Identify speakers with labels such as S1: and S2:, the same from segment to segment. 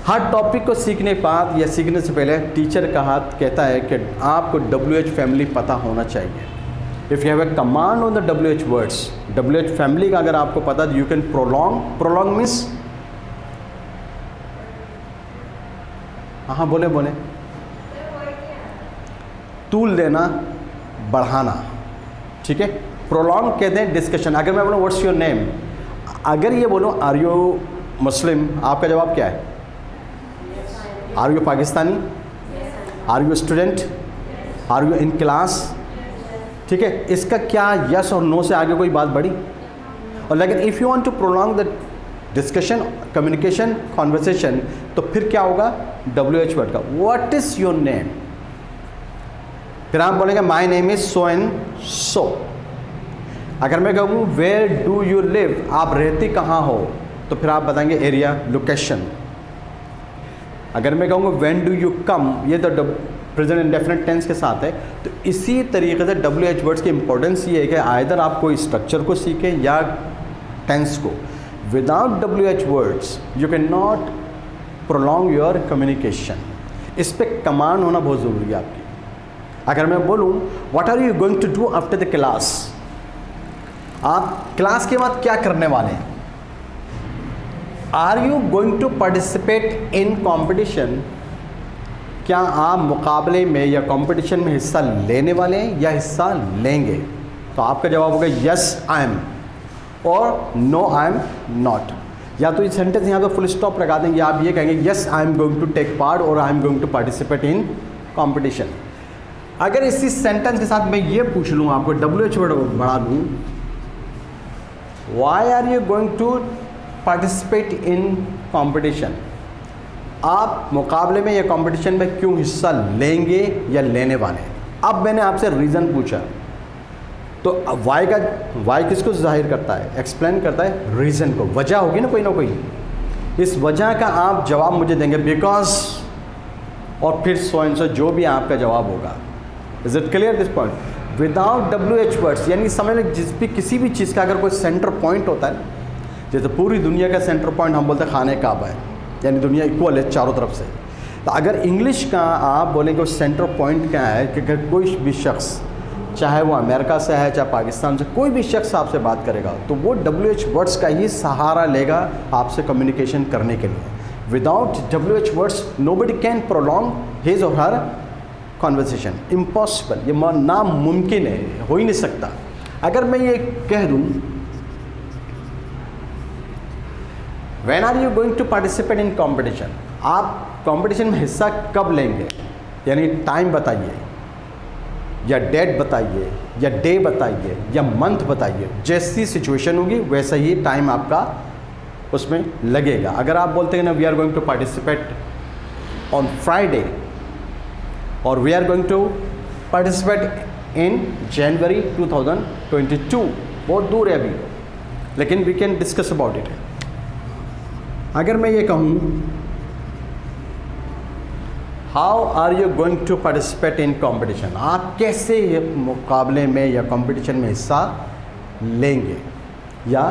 S1: हर topic को सीखने के बाद या सीखने से पहले टीचर का हाथ कहता है कि आपको WH फैमिली पता होना चाहिए। If you have a command on the WH words, WH family का अगर आपको पता, यू कैन प्रोलॉन्ग मीन्स, हाँ बोले तूल देना, बढ़ाना, ठीक है। प्रोलॉन्ग कहते हैं डिस्कशन। अगर मैं बोलूँ व्हाट्स योर नेम, अगर ये बोलूँ आर यू मुस्लिम, आपका जवाब क्या है? Are you Pakistani, are you student, are you in class, ठीक है। इसका क्या यस और नो से आगे कोई बात बढ़ी? और लेकिन if you want to prolong the discussion, communication, conversation, तो फिर क्या होगा? WH वर्ड का व्हाट इज़ योर नेम, फिर आप बोलेंगे my name is so and so. अगर मैं कहूँ वेयर डू यू लिव, आप रहते कहाँ हो, तो फिर आप बताएंगे एरिया, लोकेशन। अगर मैं कहूँगा व्हेन डू यू कम, ये तो प्रेजेंट इंडेफिनिट टेंस के साथ है। तो इसी तरीके से WH वर्ड्स की इंपॉर्टेंस ये है कि आइदर आप कोई स्ट्रक्चर को सीखें या टेंस को। Without WH words you can not prolong your communication. इस पर कमांड होना बहुत ज़रूरी है आपकी। अगर मैं बोलूँ what are you going to do after the class, आप क्लास के बाद क्या करने वाले हैं? Are you going to participate in competition, क्या आप मुकाबले में या कंपटीशन में हिस्सा लेने वाले हैं या हिस्सा लेंगे? तो आपका जवाब होगा यस आई एम और नो आई एम नॉट। या तो ये सेंटेंस यहाँ पे फुल स्टॉप लगा देंगे, आप ये कहेंगे yes I am going to take part और I am going to participate in competition. अगर इसी सेंटेंस के साथ मैं ये पूछ लूँ, आपको WH वर्ड बढ़ा दूँ, why are you going to participate in competition, आप मुकाबले में या कंपटीशन में क्यों हिस्सा लेंगे या लेने वाले हैं? अब मैंने आपसे रीज़न पूछा, तो वाई किसको जाहिर करता है? एक्सप्लेन करता है रीज़न को, वजह होगी ना कोई। इस वजह का आप जवाब मुझे देंगे बिकॉज और फिर सो एंड सो, जो भी आपका जवाब होगा। Is it clear this point? Without WH words, यानी समझ लें जिस भी किसी भी चीज़ का अगर कोई सेंटर पॉइंट होता है, जैसे पूरी दुनिया का सेंटर पॉइंट हम बोलते हैं खाने काबा है, यानी दुनिया इक्वल है चारों तरफ से। तो अगर इंग्लिश का आप बोलेंगे सेंटर पॉइंट क्या है कि अगर कोई भी शख्स, चाहे वो अमेरिका से है चाहे पाकिस्तान से, कोई भी शख्स आपसे बात करेगा तो वो WH वर्ड्स का ही सहारा लेगा आपसे कम्युनिकेशन करने के लिए। Without WH words nobody can prolong his और हर कॉन्वर्सेशन, इम्पॉसिबल, ये नामुमकिन है, हो ही नहीं सकता। अगर मैं ये कह दूँ When are you going to participate in competition, आप कंपटीशन में हिस्सा कब लेंगे, यानी टाइम बताइए या डेट बताइए या डे बताइए या मंथ बताइए। जैसी सिचुएशन होगी वैसा ही टाइम आपका उसमें लगेगा। अगर आप बोलते हैं ना we are going to participate on Friday और we are going to participate in January 2022, बहुत दूर है अभी, लेकिन we can discuss about it. अगर मैं ये कहूँ how are you going to participate in competition, आप कैसे ये मुकाबले में या कंपटीशन में हिस्सा लेंगे या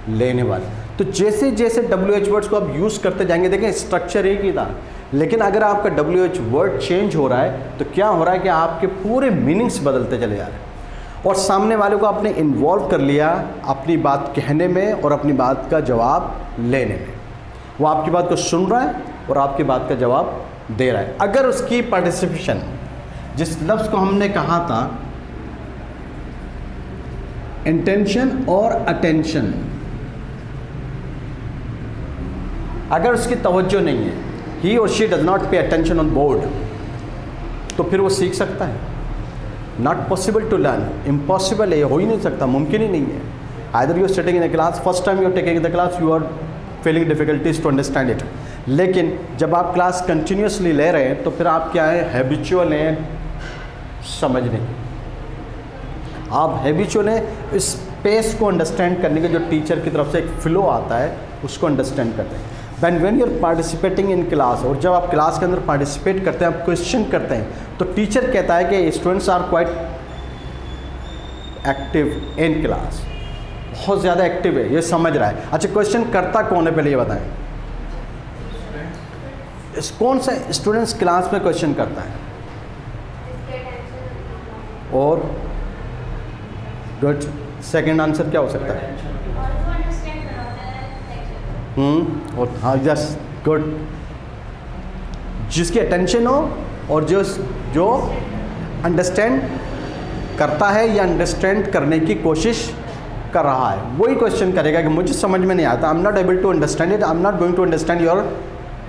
S1: लेने वाले। तो जैसे जैसे WH वर्ड्स को आप यूज़ करते जाएंगे, देखें स्ट्रक्चर एक ही था, लेकिन अगर आपका WH वर्ड चेंज हो रहा है तो क्या हो रहा है कि आपके पूरे मीनिंग्स बदलते चले जा रहे हैं और सामने वाले को आपने इन्वॉल्व कर लिया अपनी बात कहने में और अपनी बात का जवाब लेने में। वो आपकी बात को सुन रहा है और आपकी बात का जवाब दे रहा है। अगर उसकी पार्टिसिपेशन, जिस लफ्ज़ को हमने कहा था इंटेंशन और अटेंशन, अगर उसकी तवज्जो नहीं है, ही और she does not pay attention on board, तो फिर वो सीख सकता है? Not possible to learn, impossible है, हो ही नहीं सकता, मुमकिन ही नहीं है। Either you are sitting in the class, first time you are taking the class, you are feeling difficulties to understand it, लेकिन जब आप क्लास कंटिन्यूसली ले रहे हैं तो फिर आप क्या है, हैबिचुअल हैं समझने की, आप हैबिचुअल हैं इस पेस को अंडरस्टैंड करने के, जो टीचर की तरफ से एक फ्लो आता है उसको अंडरस्टैंड करते हैं। When you are participating in class, और जब आप क्लास के अंदर पार्टिसिपेट करते हैं, आप क्वेश्चन करते हैं, तो टीचर कहता है कि students are quite active in class, बहुत ज़्यादा एक्टिव है, ये समझ रहा है। अच्छा, क्वेश्चन करता कौन है पहले ये बताएं? कौन सा स्टूडेंट्स क्लास में क्वेश्चन करता है? और गुड, सेकंड आंसर क्या हो सकता है? और हाँ, यस, गुड, जिसकी अटेंशन हो और जो अंडरस्टैंड करता है या अंडरस्टैंड करने की कोशिश कर रहा है, वही क्वेश्चन करेगा कि मुझे समझ में नहीं आता, I am not able to understand it, I am not going to understand your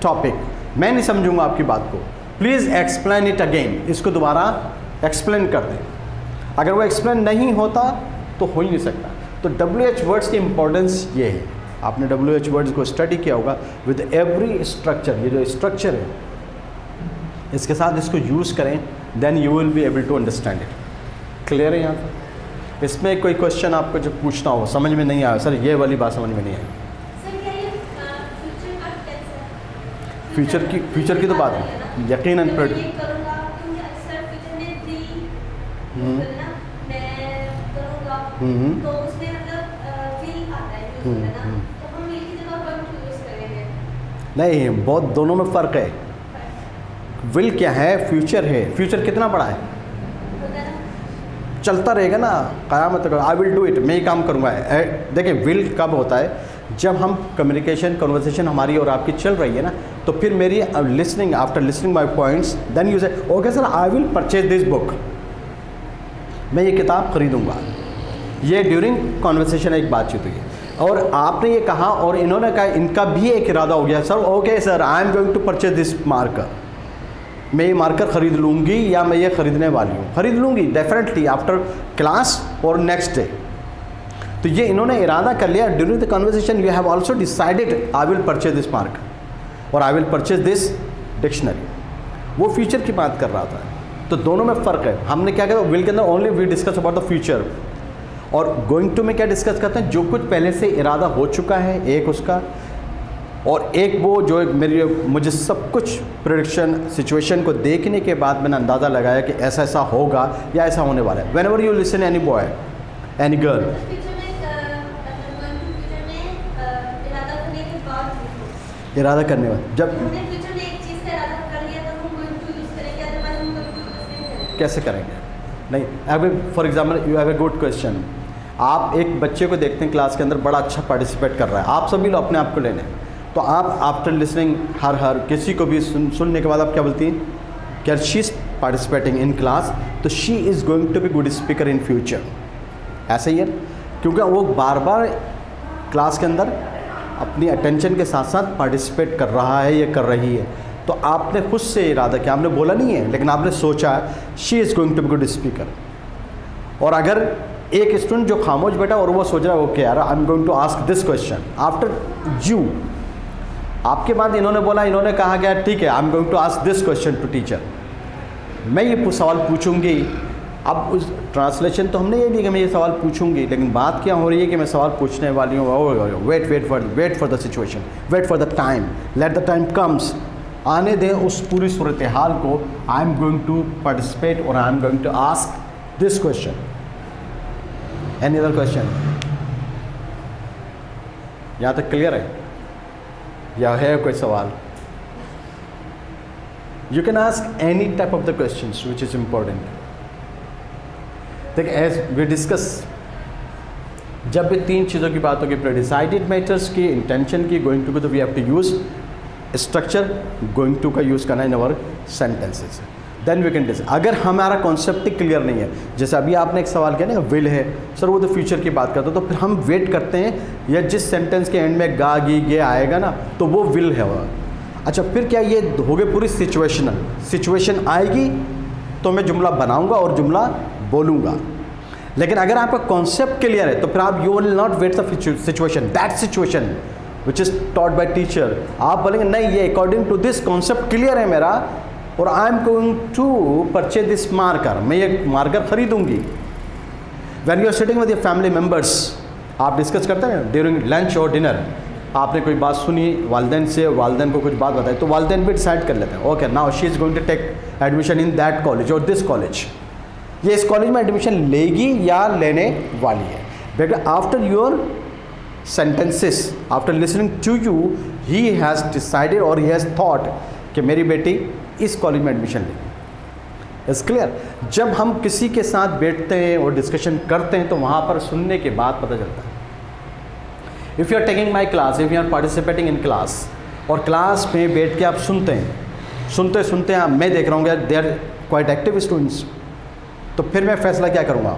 S1: topic, मैं नहीं समझूंगा आपकी बात को, प्लीज़ एक्सप्लेन इट अगेन, इसको दोबारा एक्सप्लेन कर दें। अगर वो एक्सप्लेन नहीं होता तो हो ही नहीं सकता। तो WH वर्ड्स की इंपॉर्टेंस ये है, आपने WH वर्ड्स को स्टडी किया होगा विद एवरी स्ट्रक्चर, ये जो स्ट्रक्चर है इसके साथ इसको यूज़ करें, then you will be able to understand it. Clear है यहाँ तक? इसमें कोई क्वेश्चन आपको जो पूछना हो, समझ में नहीं आया, सर ये वाली बात समझ में नहीं आई, फ्यूचर की तो बात है, यकीनन नहीं, बहुत दोनों में फ़र्क है। विल क्या है, फ्यूचर है, फ्यूचर कितना बड़ा है, चलता रहेगा ना क़यामत तक, आई विल डू इट, मैं ही काम करूँगा। देखिए विल कब होता है, जब हम कम्युनिकेशन कन्वर्सेशन हमारी और आपकी चल रही है ना, तो फिर मेरी listening, after listening my points, then you say okay sir I will purchase this book, मैं ये किताब खरीदूँगा, ये ड्यूरिंग कॉन्वर्सेशन एक बातचीत हुई है और आपने ये कहा और इन्होंने कहा, इनका भी एक इरादा हो गया, sir okay sir I am going to purchase this marker, मैं ये मार्कर ख़रीद लूँगी या मैं ये ख़रीदने वाली हूँ, ख़रीद लूँगी डेफिनेटली आफ्टर क्लास और नेक्स्ट डे। तो ये इन्होंने इरादा कर लिया, during the conversation you have also decided I will purchase this marker और I will purchase this dictionary, वो फ्यूचर की बात कर रहा था। तो दोनों में फ़र्क है। हमने क्या किया, विल के अंदर only we discuss about the future, और गोइंग टू में क्या डिस्कस करते हैं, जो कुछ पहले से इरादा हो चुका है एक उसका, और एक वो जो मुझे सब कुछ प्रेडिक्शन सिचुएशन को देखने के बाद मैंने अंदाज़ा लगाया कि ऐसा ऐसा होगा या ऐसा होने वाला है। When ever you listen any boy any girl, इरादा करने वाले जब कैसे करेंगे, नहीं, for example you have a good question, आप एक बच्चे को देखते हैं क्लास के अंदर बड़ा अच्छा पार्टिसिपेट कर रहा है, आप सभी लोग अपने आप को लेने, तो आप आफ्टर लिसनिंग हर किसी को भी सुनने के बाद आप क्या बोलती हैं, क्या she is participating in class, तो she is going to be good speaker in future, ऐसा ही है, क्योंकि वो बार बार क्लास के अंदर अपनी अटेंशन के साथ साथ पार्टिसिपेट कर रहा है या कर रही है। तो आपने खुद से इरादा किया, आपने बोला नहीं है लेकिन आपने सोचा she is going to be good speaker. और अगर एक स्टूडेंट जो खामोश बैठा और वो सोच रहा है ओके यार I am going to ask this question after you, आपके बाद इन्होंने बोला, इन्होंने कहा गया ठीक है I am going to ask this question to teacher, मैं ये सवाल पूछूंगी। अब उस ट्रांसलेशन तो हमने ये नहीं कि मैं ये सवाल पूछूंगी, लेकिन बात क्या हो रही है कि मैं सवाल पूछने वाली हूँ, wait for the situation, wait for the time, let the time comes, आने दें उस पूरी सूरत हाल को, I am going to participate और I am going to ask this question. Any other question? यहाँ तक क्लियर है या है कोई सवाल? You can ask any type of the questions which is important. देखिए एज वी डिस्कस, जब भी तीन चीज़ों की बात होगी, डिसाइडेड मैटर्स की, इंटेंशन की, गोइंग टू को, तो we have to use structure, going to का यूज़ करना in our sentences, then we can decide. अगर हमारा कॉन्सेप्ट ही क्लियर नहीं है, जैसे अभी आपने एक सवाल किया ना विल है, सर वो तो फ्यूचर की बात करता, तो फिर हम वेट करते हैं या जिस सेंटेंस के एंड में गा गी गे आएगा ना तो वो विल है वह। अच्छा फिर क्या ये हो गए पूरी सिचुएशनल, सिचुएशन आएगी तो मैं जुमला बनाऊंगा और जुमला बोलूँगा। लेकिन अगर आपका कॉन्सेप्ट क्लियर है तो फिर आप you will not wait the situation, that situation which is taught by teacher, आप बोलेंगे नहीं ये according to this concept clear है मेरा और I am going to purchase this marker, मैं ये मार्कर खरीदूंगी। When you are sitting with your family members, आप डिस्कस करते हैं ड्यूरिंग लंच और डिनर, आपने कोई बात सुनी वालदेन से, वालदेन को कुछ बात बताई, तो वालदेन भी डिसाइड कर लेते हैं okay now she is going to take admission in that college और दिस कॉलेज, ये इस कॉलेज में एडमिशन लेगी या लेने वाली है। Because after your sentences, after listening to you, he has decided or he has thought कि मेरी बेटी इस कॉलेज में एडमिशन लेगी। It's clear. जब हम किसी के साथ बैठते हैं और डिस्कशन करते हैं तो वहाँ पर सुनने के बाद पता चलता है। If you are taking my class, if you are participating in class, और क्लास में बैठ के आप सुनते हैं, सुनते सुनते आप, मैं देख रहा हूँ they are quite active students, तो फिर मैं फैसला क्या करूँगा,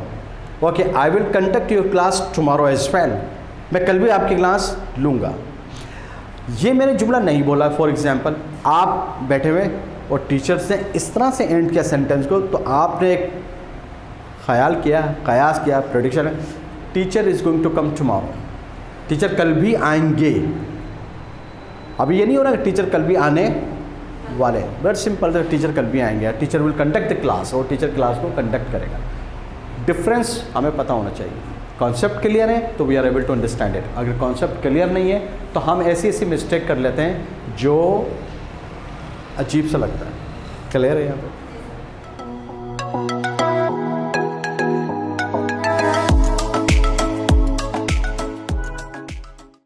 S1: okay I will conduct your class tomorrow as well, मैं कल भी आपकी क्लास लूँगा। ये मैंने जुमला नहीं बोला। फॉर एग्जांपल आप बैठे हुए और टीचर ने इस तरह से एंड किया सेंटेंस को, तो आपने एक ख्याल किया, कयास किया, prediction, teacher is going to come tomorrow, teacher कल भी आएंगे। अभी ये नहीं हो रहा कि टीचर कल भी आने वाले, बट सिंपल, टीचर कल भी आएंगे, teacher will conduct the class, और टीचर क्लास को कंडक्ट करेगा। डिफरेंस हमें पता होना चाहिए। कॉन्सेप्ट क्लियर है तो we are able to understand it. अगर कॉन्सेप्ट क्लियर नहीं है तो हम ऐसी ऐसी मिस्टेक कर लेते हैं जो अजीब सा लगता है। क्लियर है यहाँ पर?